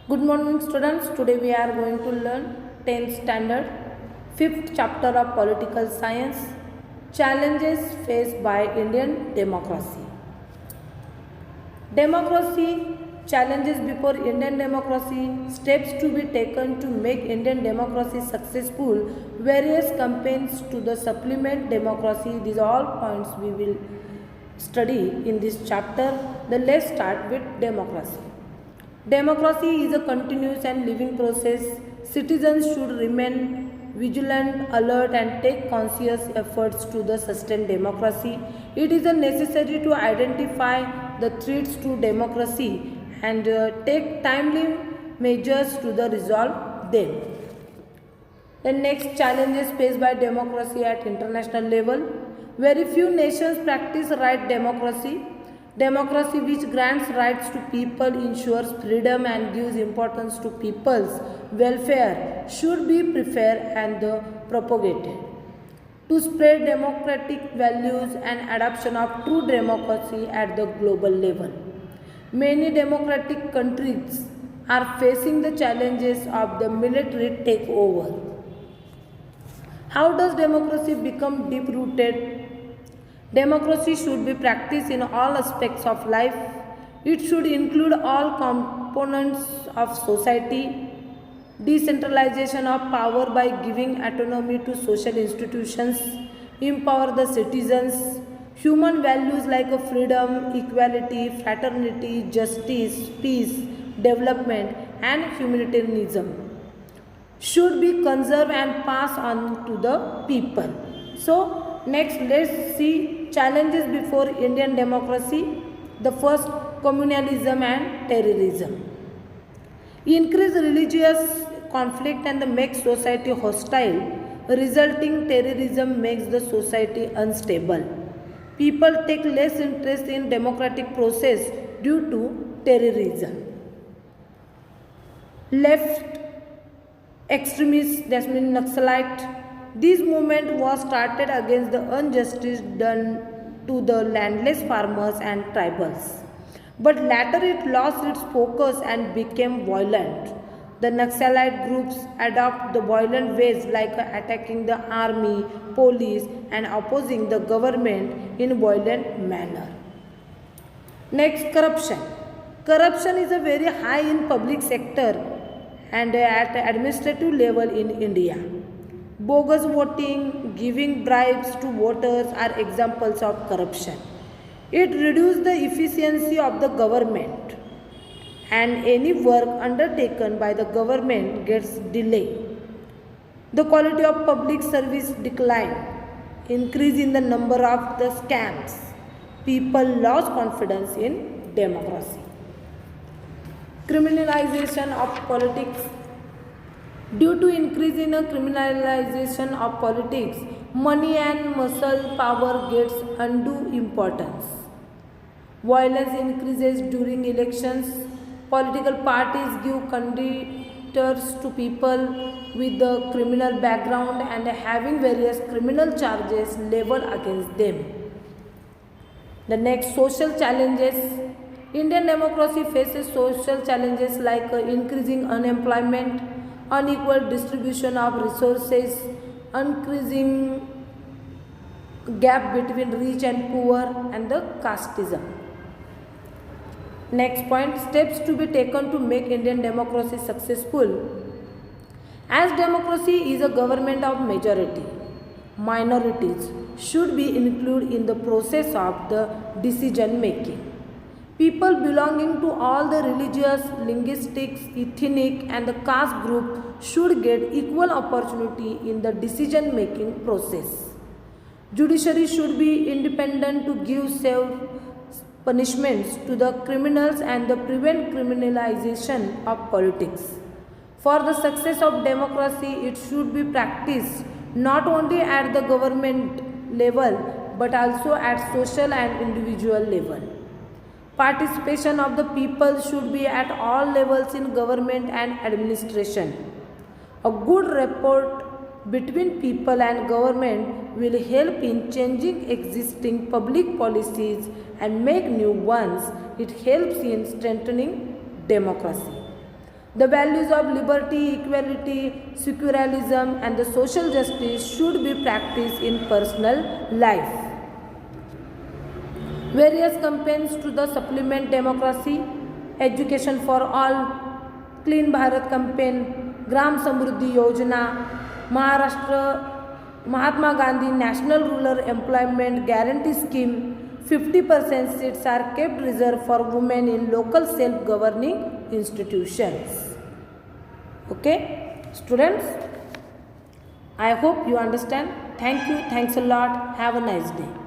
Good morning students. Today we are going to learn 10th standard 5th chapter of political science, challenges faced by Indian democracy. Democracy, challenges before Indian democracy, steps to be taken to make Indian democracy successful, various campaigns to the supplement democracy. These are all points we will study in this chapter. Then let's start with democracy. Democracy is a continuous and living process. Citizens should remain vigilant, alert, and take conscious efforts to the sustain democracy. It is necessary to identify the threats to democracy and take timely measures to the resolve them. The next challenges faced by democracy at international level. Very few nations practice right democracy. Democracy, which grants rights to people, ensures freedom and gives importance to people's welfare, should be preferred and propagated. To spread democratic values and adoption of true democracy at the global level. Many democratic countries are facing the challenges of the military takeover. How does democracy become deep-rooted? Democracy should be practiced in all aspects of life. It should include all components of society. Decentralization of power by giving autonomy to social institutions, empower the citizens. Human values like freedom, equality, fraternity, justice, peace, development, and humanitarianism should be conserved and passed on to the people. So, next let's see challenges before Indian democracy. The first, communalism and terrorism. Increase religious conflict and make society hostile. Resulting terrorism makes the society unstable. People take less interest in democratic process due to terrorism. Left extremists, that means Naxalite. This movement was started against the injustice done to the landless farmers and tribals. But later it lost its focus and became violent. The Naxalite groups adopt the violent ways like attacking the army, police, and opposing the government in violent manner. Next, corruption. Corruption is a very high in public sector and at administrative level in India. Bogus voting, giving bribes to voters are examples of corruption. It reduces the efficiency of the government and any work undertaken by the government gets delayed. The quality of public service decline, increase in the number of the scams. People lost confidence in democracy. Criminalization of politics. Due to increase in a criminalization of politics, money and muscle power gets undue importance. Violence increases during elections. Political parties give candidates to people with the criminal background and having various criminal charges leveled against them. The next, social challenges. Indian democracy faces social challenges like increasing unemployment, unequal distribution of resources, increasing gap between rich and poor, and the casteism. Next point, steps to be taken to make Indian democracy successful. As democracy is a government of majority, minorities should be included in the process of the decision making. People belonging to all the religious, linguistic, ethnic and the caste group should get equal opportunity in the decision making process. Judiciary should be independent to give safe punishments to the criminals and the prevent criminalization of politics. For the success of democracy, it should be practiced not only at the government level but also at social and individual level. Participation of the people should be at all levels in government and administration. A good rapport between people and government will help in changing existing public policies and make new ones. It helps in strengthening democracy. The values of liberty, equality, secularism, and the social justice should be practiced in personal life. Various campaigns to the supplement democracy, education for all, Clean Bharat campaign, Gram Samruddhi Yojana, Maharashtra Mahatma Gandhi National Rural Employment Guarantee Scheme, 50% seats are kept reserved for women in local self-governing institutions. Okay, students, I hope you understand. Thank you. Thanks a lot. Have a nice day.